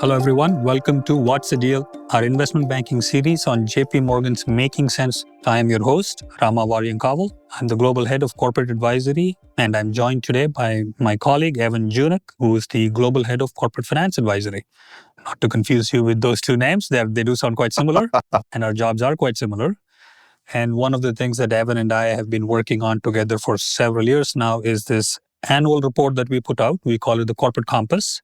Hello, everyone. Welcome to What's the Deal, our investment banking series on JP Morgan's Making Sense. I am your host, Rama Variankaval. I'm the Global Head of Corporate Advisory, and I'm joined today by my colleague, Evan Junek, who is the Global Head of Corporate Finance Advisory. Not to confuse you with those two names, they do sound quite similar, and our jobs are quite similar. And one of the things that Evan and I have been working on together for several years now is this annual report that we put out. We call it the Corporate Compass.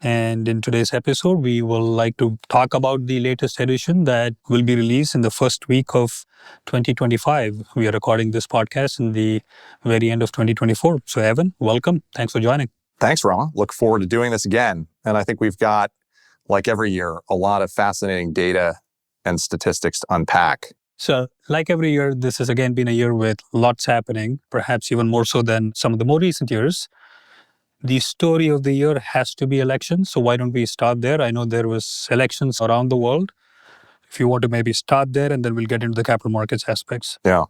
And in today's episode, we will like to talk about the latest edition that will be released in the first week of 2025. We are recording this podcast in the very end of 2024. So Evan, welcome. Thanks for joining. Thanks, Rama. Look forward to doing this again. And I think we've got, like every year, a lot of fascinating data and statistics to unpack. So like every year, this has again been a year with lots happening, perhaps even more so than some of the more recent years. The story of the year has to be elections. So why don't we start there? I know there was elections around the world. If you want to maybe start there, and then we'll get into the capital markets aspects. Yeah.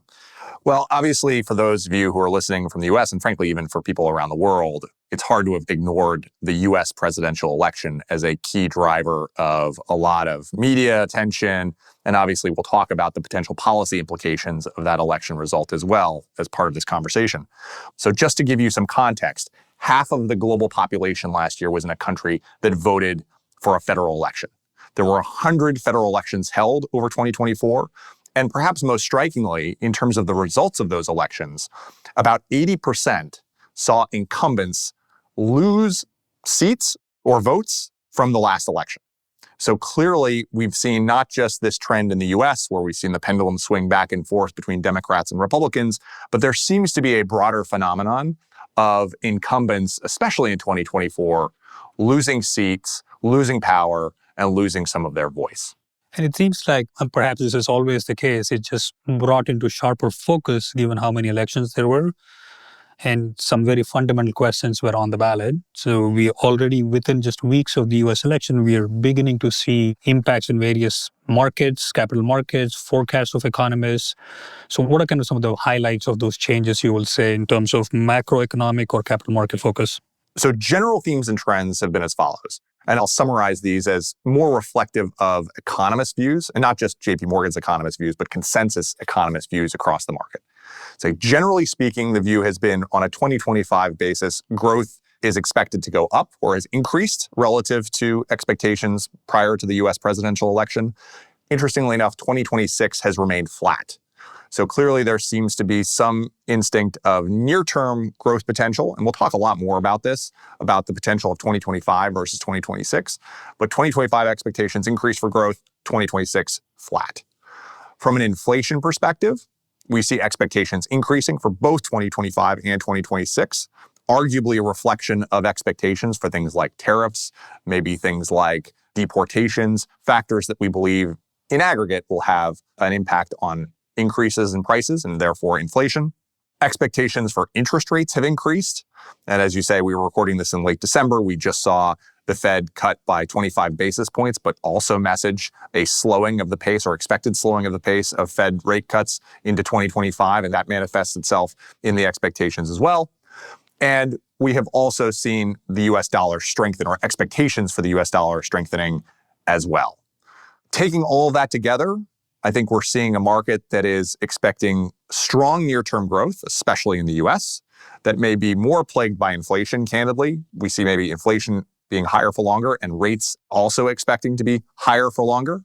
Well, obviously, for those of you who are listening from the U.S., and frankly, even for people around the world, it's hard to have ignored the U.S. presidential election as a key driver of a lot of media attention. And obviously, we'll talk about the potential policy implications of that election result as well as part of this conversation. So just to give you some context, half of the global population last year was in a country that voted for a federal election. There were 100 federal elections held over 2024. And perhaps most strikingly, in terms of the results of those elections, about 80% saw incumbents lose seats or votes from the last election. So clearly, we've seen not just this trend in the US, where we've seen the pendulum swing back and forth between Democrats and Republicans, but there seems to be a broader phenomenon of incumbents, especially in 2024, losing seats, losing power, and losing some of their voice. And it seems like, and perhaps this is always the case, it just brought into sharper focus given how many elections there were. And some very fundamental questions were on the ballot. So we already, within just weeks of the US election, we are beginning to see impacts in various markets, capital markets, forecasts of economists. So what are kind of some of the highlights of those changes, you will say, in terms of macroeconomic or capital market focus? So general themes and trends have been as follows. And I'll summarize these as more reflective of economist views, and not just JP Morgan's economist views, but consensus economist views across the market. So generally speaking, the view has been on a 2025 basis, growth is expected to go up or has increased relative to expectations prior to the US presidential election. Interestingly enough, 2026 has remained flat. So clearly there seems to be some instinct of near-term growth potential, and we'll talk a lot more about this, about the potential of 2025 versus 2026. But 2025 expectations increase for growth, 2026 flat. From an inflation perspective, we see expectations increasing for both 2025 and 2026, arguably a reflection of expectations for things like tariffs, maybe things like deportations, factors that we believe in aggregate will have an impact on increases in prices and therefore inflation. Expectations for interest rates have increased. And as you say, we were recording this in late December. We just saw the Fed cut by 25 basis points, but also message a slowing of the pace or expected slowing of the pace of Fed rate cuts into 2025. And that manifests itself in the expectations as well. And we have also seen the US dollar strengthen, or expectations for the US dollar strengthening as well. Taking all of that together, I think we're seeing a market that is expecting strong near-term growth, especially in the US, that may be more plagued by inflation, candidly. We see maybe inflation being higher for longer and rates also expecting to be higher for longer.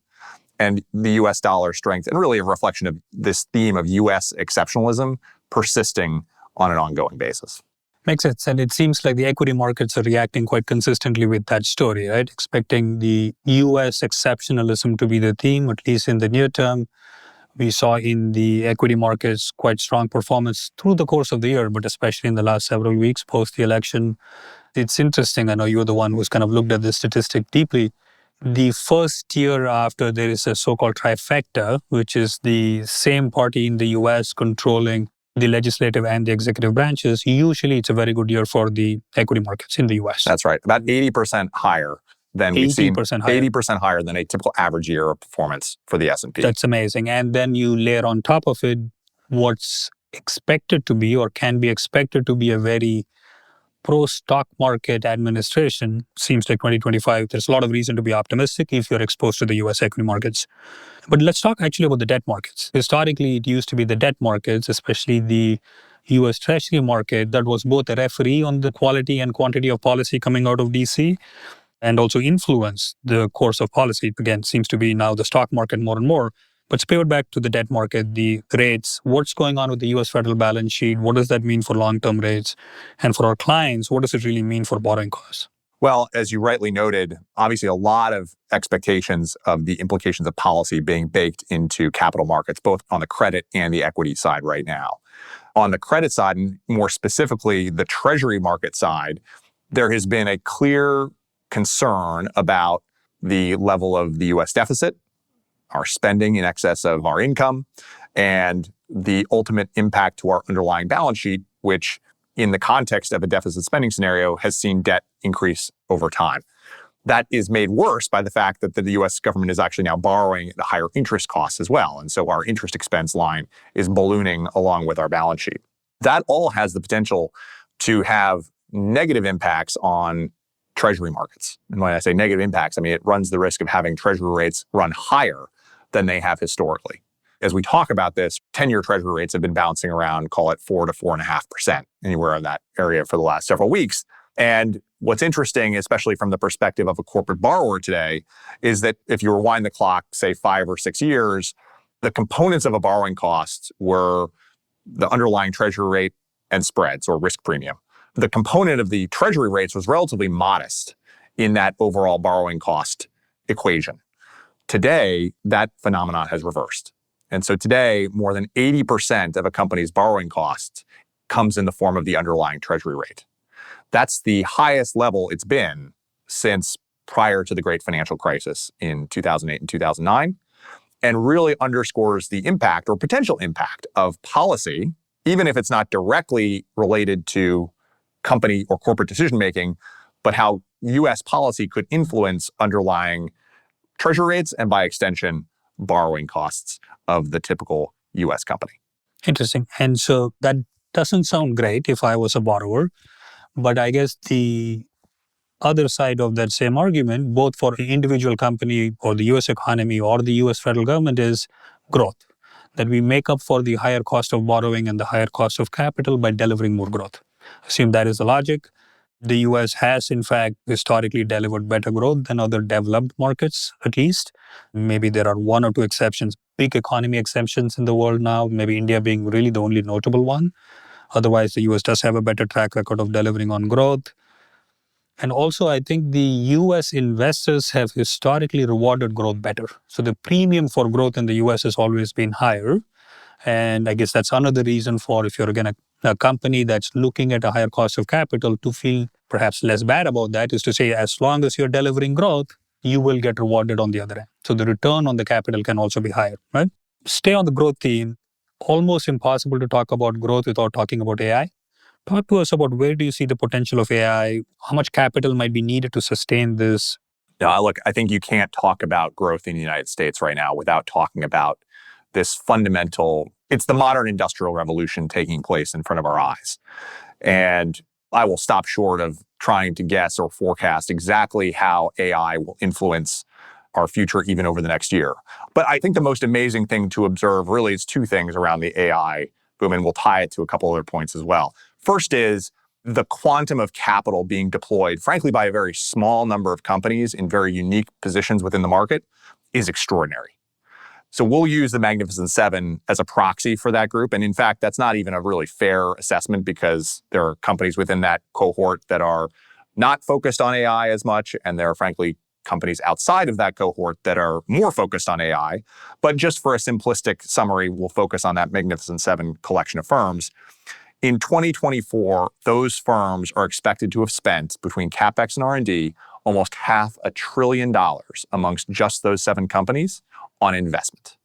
And the US dollar strength, and really a reflection of this theme of US exceptionalism persisting on an ongoing basis. Makes sense. And it seems like the equity markets are reacting quite consistently with that story, right? Expecting the US exceptionalism to be the theme, at least in the near term. We saw in the equity markets quite strong performance through the course of the year, but especially in the last several weeks post the election. It's interesting. I know you're the one who's kind of looked at this statistic deeply. The first year after there is a so-called trifecta, which is the same party in the US controlling the legislative and the executive branches, usually it's a very good year for the equity markets in the US. That's right. About 80% higher than we've seen. 80% higher than a typical average year of performance for the S&P. That's amazing. And then you layer on top of it what's expected to be or can be expected to be a very pro-stock market administration, seems like 2025, there's a lot of reason to be optimistic if you're exposed to the US equity markets. But let's talk actually about the debt markets. Historically, it used to be the debt markets, especially the US Treasury market, that was both a referee on the quality and quantity of policy coming out of DC and also influence the course of policy. Again, seems to be now the stock market more and more. But let's pivot back to the debt market, the rates. What's going on with the US federal balance sheet? What does that mean for long-term rates? And for our clients, what does it really mean for borrowing costs? Well, as you rightly noted, obviously a lot of expectations of the implications of policy being baked into capital markets, both on the credit and the equity side right now. On the credit side, and more specifically the treasury market side, there has been a clear concern about the level of the US deficit, our spending in excess of our income, and the ultimate impact to our underlying balance sheet, which in the context of a deficit spending scenario has seen debt increase over time. That is made worse by the fact that the US government is actually now borrowing at higher interest costs as well. And so our interest expense line is ballooning along with our balance sheet. That all has the potential to have negative impacts on treasury markets. And when I say negative impacts, I mean it runs the risk of having treasury rates run higher than they have historically. As we talk about this, 10-year treasury rates have been bouncing around, call it 4 to 4.5%, anywhere in that area for the last several weeks. And what's interesting, especially from the perspective of a corporate borrower today, is that if you rewind the clock, say 5 or 6 years, the components of a borrowing cost were the underlying treasury rate and spreads or risk premium. The component of the treasury rates was relatively modest in that overall borrowing cost equation. Today, that phenomenon has reversed. And so today, more than 80% of a company's borrowing costs comes in the form of the underlying treasury rate. That's the highest level it's been since prior to the great financial crisis in 2008 and 2009, and really underscores the impact or potential impact of policy, even if it's not directly related to company or corporate decision-making, but how US policy could influence underlying treasury rates and by extension, borrowing costs of the typical US company. Interesting. And so that doesn't sound great if I was a borrower, but I guess the other side of that same argument, both for an individual company or the US economy or the US federal government, is growth. That we make up for the higher cost of borrowing and the higher cost of capital by delivering more growth. Assume that is the logic. The US has, in fact, historically delivered better growth than other developed markets, at least. Maybe there are one or two exceptions, big economy exceptions in the world now, maybe India being really the only notable one. Otherwise, the US does have a better track record of delivering on growth. And also, I think the US investors have historically rewarded growth better. So the premium for growth in the US has always been higher. And I guess that's another reason for, if you're again a company that's looking at a higher cost of capital, to feel perhaps less bad about that, is to say, as long as you're delivering growth, you will get rewarded on the other end. So the return on the capital can also be higher, right? Stay on the growth theme. Almost impossible to talk about growth without talking about AI. Talk to us about where do you see the potential of AI? How much capital might be needed to sustain this? Yeah, look, I think you can't talk about growth in the United States right now without talking about this fundamental, it's the modern industrial revolution taking place in front of our eyes. And I will stop short of trying to guess or forecast exactly how AI will influence our future even over the next year. But I think the most amazing thing to observe really is two things around the AI boom, and we'll tie it to a couple other points as well. First is the quantum of capital being deployed, frankly, by a very small number of companies in very unique positions within the market is extraordinary. So we'll use the Magnificent Seven as a proxy for that group. And in fact, that's not even a really fair assessment because there are companies within that cohort that are not focused on AI as much. And there are, frankly, companies outside of that cohort that are more focused on AI. But just for a simplistic summary, we'll focus on that Magnificent Seven collection of firms. In 2024, those firms are expected to have spent between CapEx and R&D almost $500 billion amongst just those 7 companies on investment.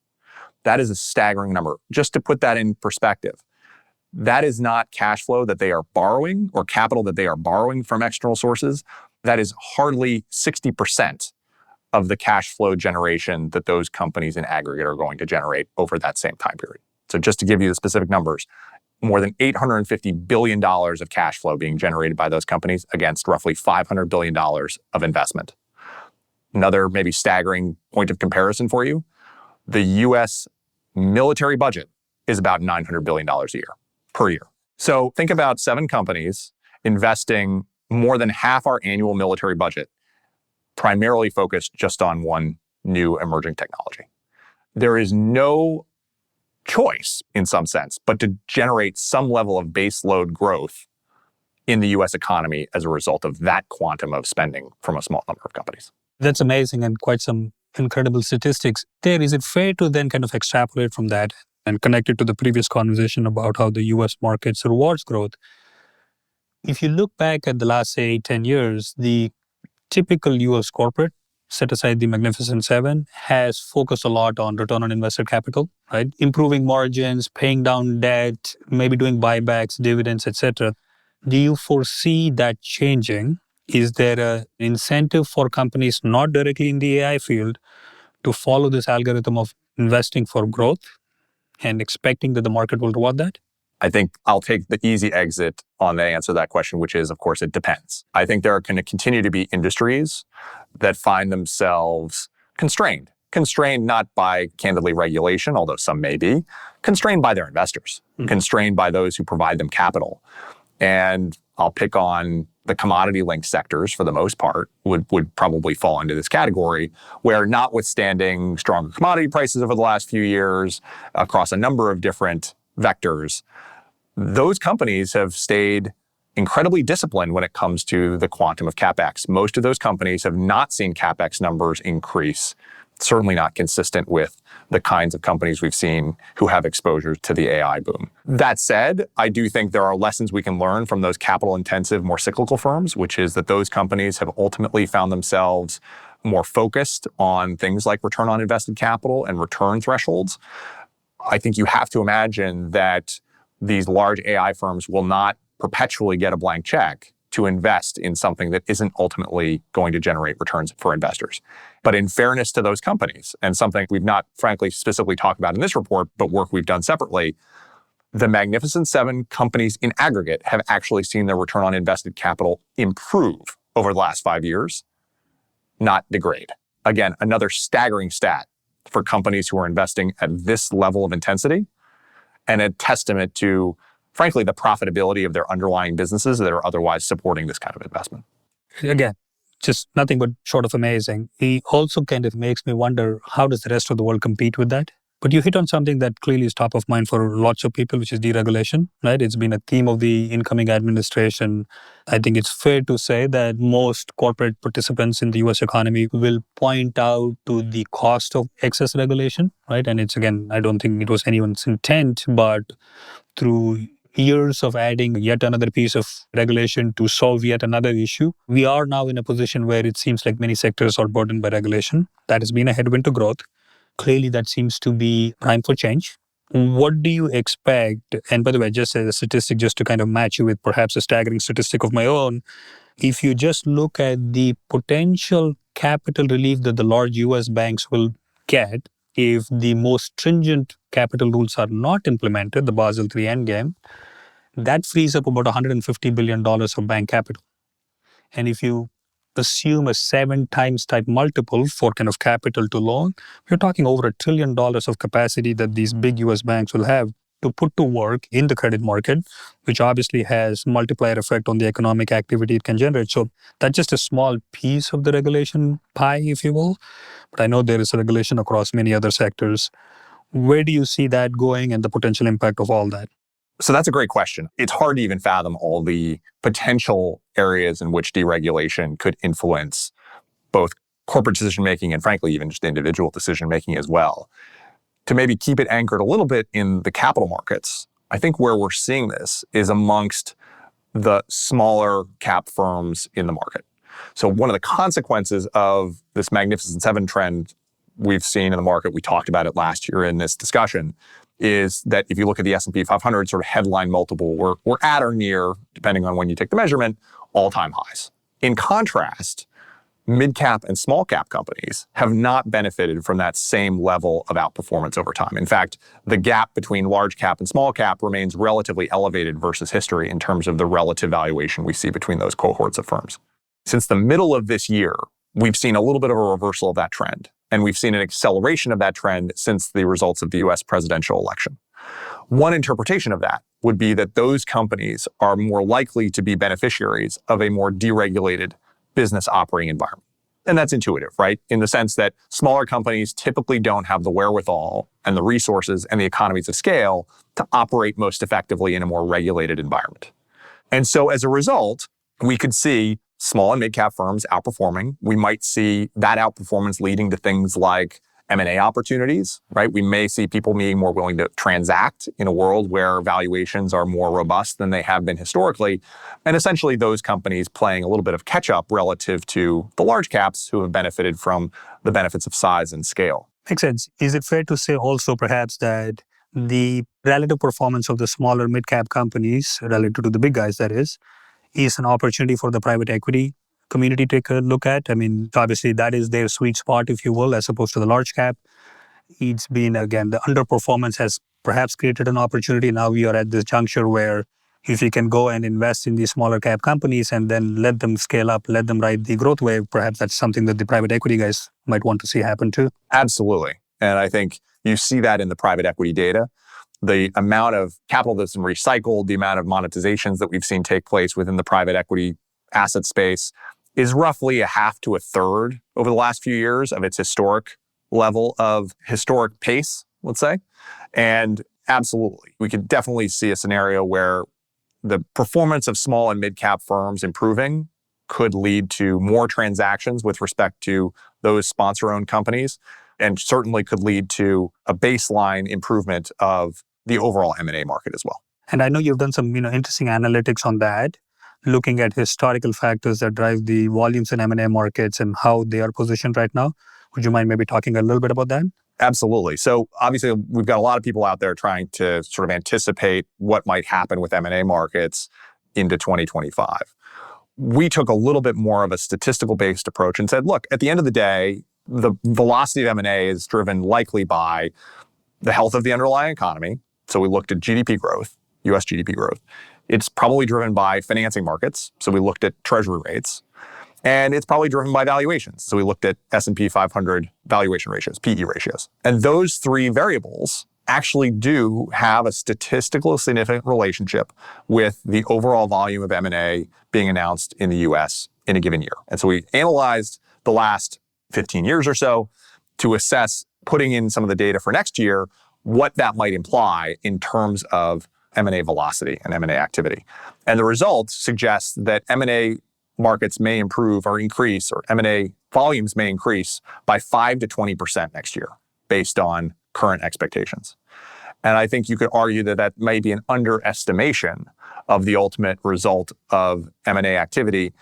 That is a staggering number. Just to put that in perspective, that is not cash flow that they are borrowing or capital that they are borrowing from external sources. That is hardly 60% of the cash flow generation that those companies in aggregate are going to generate over that same time period. So just to give you the specific numbers, more than $850 billion of cash flow being generated by those companies against roughly $500 billion of investment. Another maybe staggering point of comparison for you, the US military budget is about $900 billion a year, per year. So think about 7 companies investing more than half our annual military budget, primarily focused just on one new emerging technology. There is no choice, in some sense, but to generate some level of base load growth in the US economy as a result of that quantum of spending from a small number of companies. That's amazing and quite some incredible statistics. There, is it fair to then kind of extrapolate from that and connect it to the previous conversation about how the US markets rewards growth? If you look back at the last, say, 10 years, the typical US corporate, set aside the Magnificent Seven, has focused a lot on return on invested capital, right? Improving margins, paying down debt, maybe doing buybacks, dividends, etc. Do you foresee that changing? Is there an incentive for companies not directly in the AI field to follow this algorithm of investing for growth and expecting that the market will reward that? I think I'll take the easy exit on the answer to that question, which is, of course, it depends. I think there are going to continue to be industries that find themselves constrained not by, candidly, regulation, although some may be, constrained by their investors, constrained by those who provide them capital. And I'll pick on the commodity-linked sectors for the most part would probably fall into this category, where notwithstanding stronger commodity prices over the last few years across a number of different vectors, those companies have stayed incredibly disciplined when it comes to the quantum of CapEx. Most of those companies have not seen CapEx numbers increase, certainly not consistent with the kinds of companies we've seen who have exposure to the AI boom. That said, I do think there are lessons we can learn from those capital-intensive, more cyclical firms, which is that those companies have ultimately found themselves more focused on things like return on invested capital and return thresholds. I think you have to imagine that these large AI firms will not perpetually get a blank check to invest in something that isn't ultimately going to generate returns for investors. But in fairness to those companies, and something we've not, frankly, specifically talked about in this report, but work we've done separately, the Magnificent Seven companies in aggregate have actually seen their return on invested capital improve over the last 5 years, not degrade. Again, another staggering stat for companies who are investing at this level of intensity, and a testament to, frankly, the profitability of their underlying businesses that are otherwise supporting this kind of investment. Again, just nothing but short of amazing. It also kind of makes me wonder, how does the rest of the world compete with that? But you hit on something that clearly is top of mind for lots of people, which is deregulation, right? It's been a theme of the incoming administration. I think it's fair to say that most corporate participants in the US economy will point out to the cost of excess regulation, right? And it's, again, I don't think it was anyone's intent, but through years of adding yet another piece of regulation to solve yet another issue, we are now in a position where it seems like many sectors are burdened by regulation. That has been a headwind to growth. Clearly, that seems to be time for change. What do you expect? And by the way, just as a statistic, just to kind of match you with perhaps a staggering statistic of my own, if you just look at the potential capital relief that the large US banks will get if the most stringent capital rules are not implemented, the Basel III endgame, that frees up about $150 billion of bank capital. And if you assume a 7 times type multiple for kind of capital to loan, we're talking over $1 trillion of capacity that these big US banks will have to put to work in the credit market, which obviously has multiplier effect on the economic activity it can generate. So that's just a small piece of the regulation pie, if you will. But I know there is a regulation across many other sectors. Where do you see that going and the potential impact of all that? So that's a great question. It's hard to even fathom all the potential areas in which deregulation could influence both corporate decision-making and, frankly, even just individual decision-making as well. To maybe keep it anchored a little bit in the capital markets, I think where we're seeing this is amongst the smaller cap firms in the market. So one of the consequences of this Magnificent Seven trend we've seen in the market, we talked about it last year in this discussion, is that if you look at the S&P 500 sort of headline multiple, we're at or near, depending on when you take the measurement, all-time highs. In contrast, mid-cap and small-cap companies have not benefited from that same level of outperformance over time. In fact, the gap between large-cap and small-cap remains relatively elevated versus history in terms of the relative valuation we see between those cohorts of firms. Since the middle of this year, we've seen a little bit of a reversal of that trend, and we've seen an acceleration of that trend since the results of the US presidential election. One interpretation of that would be that those companies are more likely to be beneficiaries of a more deregulated business operating environment. And that's intuitive, right? In the sense that smaller companies typically don't have the wherewithal and the resources and the economies of scale to operate most effectively in a more regulated environment. And so as a result, we could see small and mid-cap firms outperforming. We might see that outperformance leading to things like M&A opportunities, right? We may see people being more willing to transact in a world where valuations are more robust than they have been historically. And essentially those companies playing a little bit of catch up relative to the large caps who have benefited from the benefits of size and scale. Makes sense. Is it fair to say also perhaps that the relative performance of the smaller mid-cap companies relative to the big guys, that is an opportunity for the private equity community to take a look at? I mean, obviously that is their sweet spot, if you will, as opposed to the large cap. It's been, again, the underperformance has perhaps created an opportunity. Now we are at this juncture where if you can go and invest in these smaller cap companies and then let them scale up, let them ride the growth wave, perhaps that's something that the private equity guys might want to see happen too. Absolutely. And I think you see that in the private equity data. The amount of capital that's been recycled, the amount of monetizations that we've seen take place within the private equity asset space is roughly a half to a third over the last few years of its historic pace, let's say. And absolutely, we could definitely see a scenario where the performance of small and mid-cap firms improving could lead to more transactions with respect to those sponsor-owned companies, and certainly could lead to a baseline improvement of the overall M&A market as well. And I know you've done some interesting analytics on that, looking at historical factors that drive the volumes in M&A markets and how they are positioned right now. Would you mind maybe talking a little bit about that? Absolutely. So obviously, we've got a lot of people out there trying to sort of anticipate what might happen with M&A markets into 2025. We took a little bit more of a statistical-based approach and said, look, at the end of the day, the velocity of M&A is driven likely by the health of the underlying economy. So we looked at GDP growth, US GDP growth. It's probably driven by financing markets. So we looked at treasury rates. And it's probably driven by valuations. So we looked at S&P 500 valuation ratios, PE ratios. And those three variables actually do have a statistical significant relationship with the overall volume of M&A being announced in the US in a given year. And so we analyzed the last 15 years or so to assess, putting in some of the data for next year, what that might imply in terms of M&A velocity and M&A activity. And the results suggest that M&A markets may improve or increase, or M&A volumes may increase by 5 to 20% next year based on current expectations. And I think you could argue that that may be an underestimation of the ultimate result of M&A activity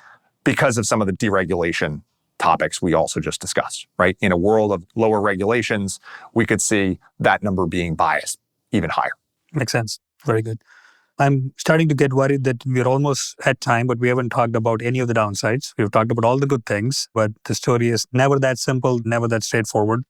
because of some of the deregulation topics we also just discussed, right? In a world of lower regulations, we could see that number being biased even higher. Makes sense. Very good. I'm starting to get worried that we're almost at time, but we haven't talked about any of the downsides. We've talked about all the good things, but the story is never that simple, never that straightforward.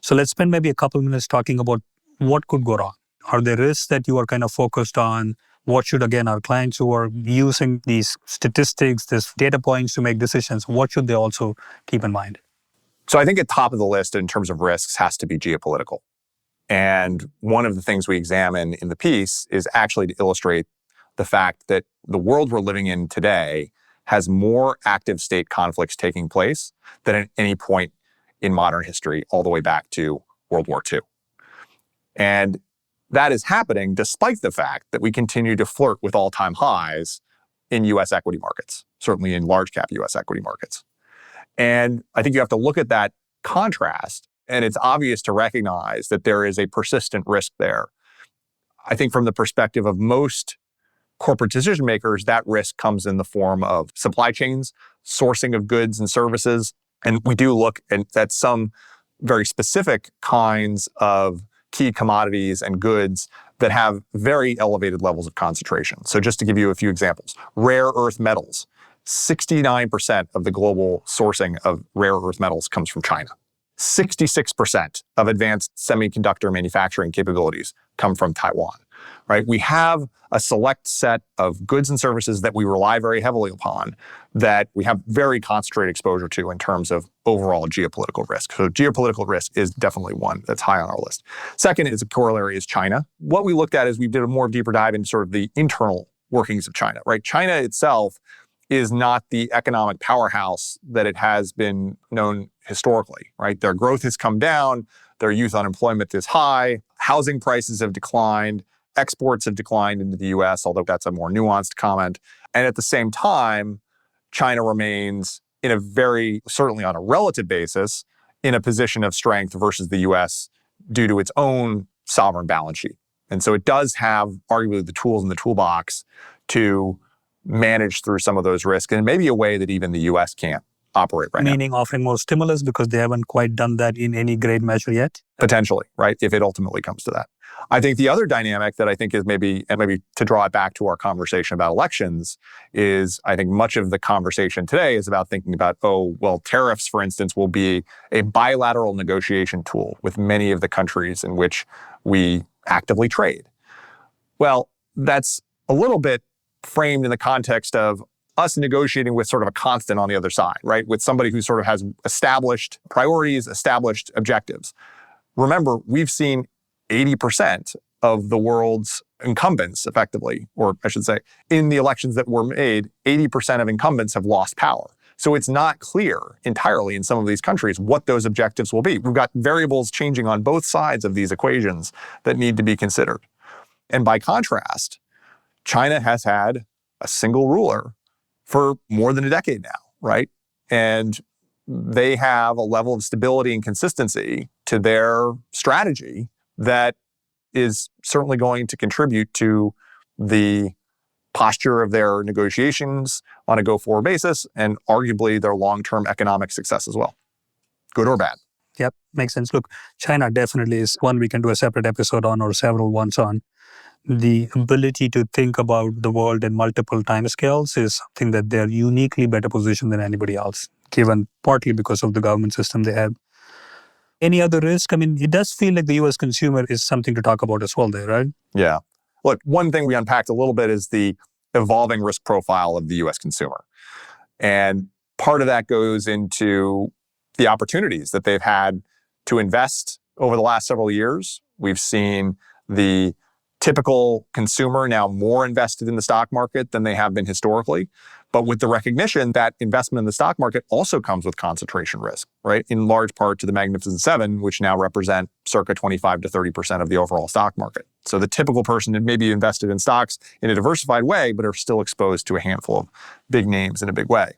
So let's spend maybe a couple minutes talking about what could go wrong. Are there risks that you are kind of focused on? What should, again, our clients who are using these statistics, these data points to make decisions, what should they also keep in mind? So I think at top of the list in terms of risks has to be geopolitical. And one of the things we examine in the piece is actually to illustrate the fact that the world we're living in today has more active state conflicts taking place than at any point in modern history, all the way back to World War II. And that is happening despite the fact that we continue to flirt with all-time highs in US equity markets, certainly in large cap US equity markets. And I think you have to look at that contrast, and it's obvious to recognize that there is a persistent risk there. I think from the perspective of most corporate decision makers, that risk comes in the form of supply chains, sourcing of goods and services. And we do look at some very specific kinds of key commodities and goods that have very elevated levels of concentration. So just to give you a few examples, rare earth metals, 69% of the global sourcing of rare earth metals comes from China. 66% of advanced semiconductor manufacturing capabilities come from Taiwan, right? We have a select set of goods and services that we rely very heavily upon that we have very concentrated exposure to in terms of overall geopolitical risk. So geopolitical risk is definitely one that's high on our list. Second is a corollary is China. What we looked at is we did a more deeper dive into sort of the internal workings of China, right? China itself is not the economic powerhouse that it has been known historically, right? Their growth has come down, their youth unemployment is high, housing prices have declined, exports have declined into the US, although that's a more nuanced comment. And at the same time, China remains in a very, certainly on a relative basis, in a position of strength versus the US due to its own sovereign balance sheet. And so it does have arguably the tools in the toolbox to manage through some of those risks in maybe a way that even the US can't operate right now. Meaning offering more stimulus because they haven't quite done that in any great measure yet? Potentially, right? If it ultimately comes to that. I think the other dynamic that I think is maybe to draw it back to our conversation about elections is I think much of the conversation today is about thinking about, tariffs, for instance, will be a bilateral negotiation tool with many of the countries in which we actively trade. Well, that's a little bit framed in the context of us negotiating with sort of a constant on the other side, right? With somebody who sort of has established priorities, established objectives. Remember, we've seen 80% of the world's incumbents effectively, or I should say, in the elections that were made, 80% of incumbents have lost power. So it's not clear entirely in some of these countries what those objectives will be. We've got variables changing on both sides of these equations that need to be considered. And by contrast, China has had a single ruler for more than a decade now, right? And they have a level of stability and consistency to their strategy that is certainly going to contribute to the posture of their negotiations on a go-forward basis and arguably their long-term economic success as well, good or bad. Yep, makes sense. Look, China definitely is one we can do a separate episode on or several ones on. The ability to think about the world in multiple timescales is something that they're uniquely better positioned than anybody else, given partly because of the government system they have. Any other risk? I mean, it does feel like the US consumer is something to talk about as well there, right? Yeah. Look, one thing we unpacked a little bit is the evolving risk profile of the US consumer. And part of that goes into the opportunities that they've had to invest over the last several years. We've seen the typical consumer now more invested in the stock market than they have been historically. But with the recognition that investment in the stock market also comes with concentration risk, right? In large part to the Magnificent Seven, which now represent circa 25 to 30% of the overall stock market. So the typical person that may be invested in stocks in a diversified way, but are still exposed to a handful of big names in a big way.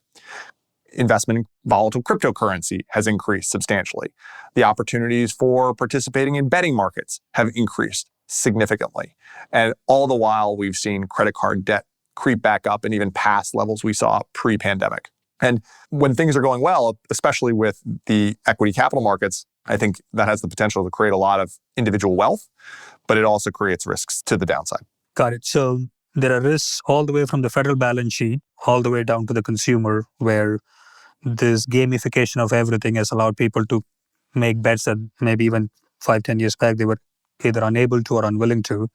Investment in volatile cryptocurrency has increased substantially. The opportunities for participating in betting markets have increased significantly. And all the while, we've seen credit card debt creep back up and even past levels we saw pre-pandemic. And when things are going well, especially with the equity capital markets, I think that has the potential to create a lot of individual wealth, but it also creates risks to the downside. Got it. So there are risks all the way from the federal balance sheet, all the way down to the consumer, where this gamification of everything has allowed people to make bets that maybe even 5-10 years back they were either unable to or unwilling to.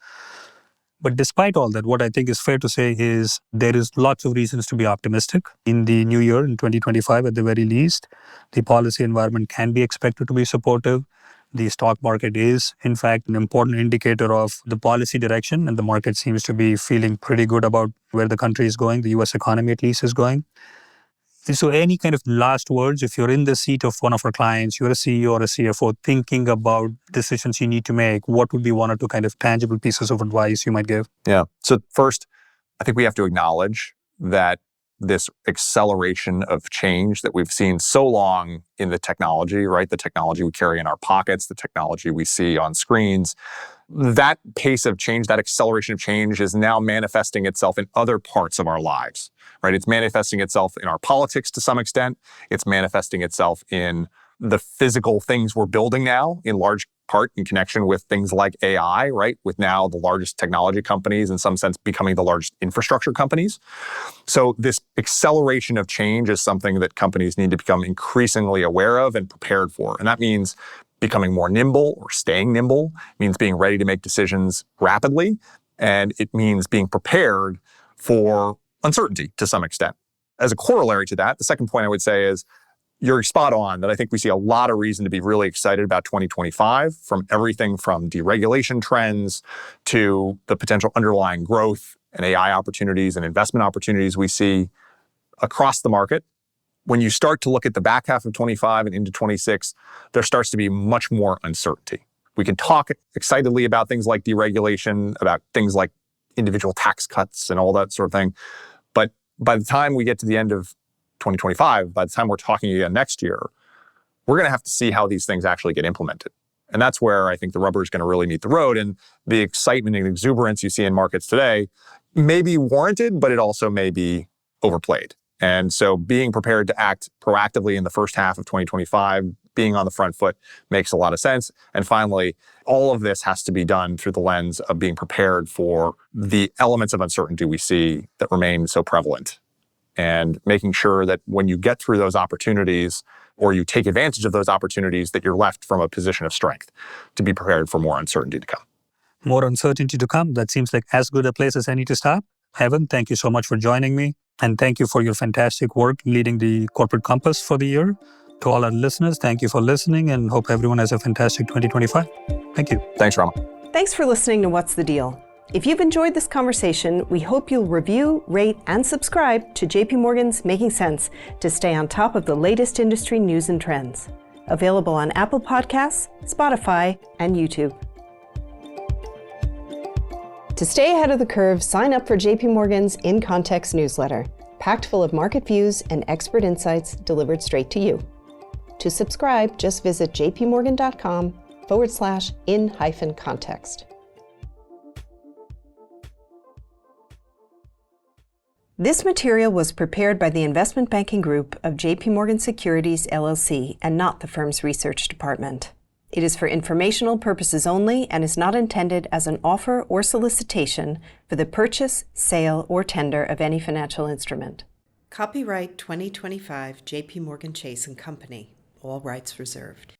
But despite all that, what I think is fair to say is there is lots of reasons to be optimistic in the new year, in 2025 at the very least. The policy environment can be expected to be supportive. The stock market is, in fact, an important indicator of the policy direction, and the market seems to be feeling pretty good about where the country is going, the US economy at least is going. So any kind of last words, if you're in the seat of one of our clients, you're a CEO or a CFO thinking about decisions you need to make, what would be one or two kind of tangible pieces of advice you might give? Yeah. So first, I think we have to acknowledge that this acceleration of change that we've seen so long in the technology, right? The technology we carry in our pockets, the technology we see on screens, that pace of change, that acceleration of change is now manifesting itself in other parts of our lives, right? It's manifesting itself in our politics to some extent. It's manifesting itself in the physical things we're building now, in large part in connection with things like AI, right? With now the largest technology companies, in some sense, becoming the largest infrastructure companies. So this acceleration of change is something that companies need to become increasingly aware of and prepared for. And that means becoming more nimble or staying nimble. It means being ready to make decisions rapidly. And it means being prepared for uncertainty to some extent. As a corollary to that, the second point I would say is, you're spot on that I think we see a lot of reason to be really excited about 2025, from everything from deregulation trends to the potential underlying growth and AI opportunities and investment opportunities we see across the market. When you start to look at the back half of 25 and into 26, there starts to be much more uncertainty. We can talk excitedly about things like deregulation, about things like individual tax cuts and all that sort of thing. But by the time we get to the end of 2025, by the time we're talking again next year, we're going to have to see how these things actually get implemented. And that's where I think the rubber is going to really meet the road. And the excitement and exuberance you see in markets today may be warranted, but it also may be overplayed. And so being prepared to act proactively in the first half of 2025, being on the front foot, makes a lot of sense. And finally, all of this has to be done through the lens of being prepared for the elements of uncertainty we see that remain so prevalent, and making sure that when you get through those opportunities, or you take advantage of those opportunities, that you're left from a position of strength to be prepared for more uncertainty to come. More uncertainty to come. That seems like as good a place as any to stop. Evan, thank you so much for joining me. And thank you for your fantastic work leading the Corporate Compass for the year. To all our listeners, thank you for listening, and hope everyone has a fantastic 2025. Thank you. Thanks, Rama. Thanks for listening to What's the Deal? If you've enjoyed this conversation, we hope you'll review, rate, and subscribe to JP Morgan's Making Sense to stay on top of the latest industry news and trends. Available on Apple Podcasts, Spotify, and YouTube. To stay ahead of the curve, sign up for JP Morgan's In Context newsletter, packed full of market views and expert insights delivered straight to you. To subscribe, just visit jpmorgan.com/in-context. This material was prepared by the Investment Banking Group of JP Morgan Securities LLC and not the firm's research department. It is for informational purposes only and is not intended as an offer or solicitation for the purchase, sale, or tender of any financial instrument. Copyright 2025 JP Morgan Chase & Company. All rights reserved.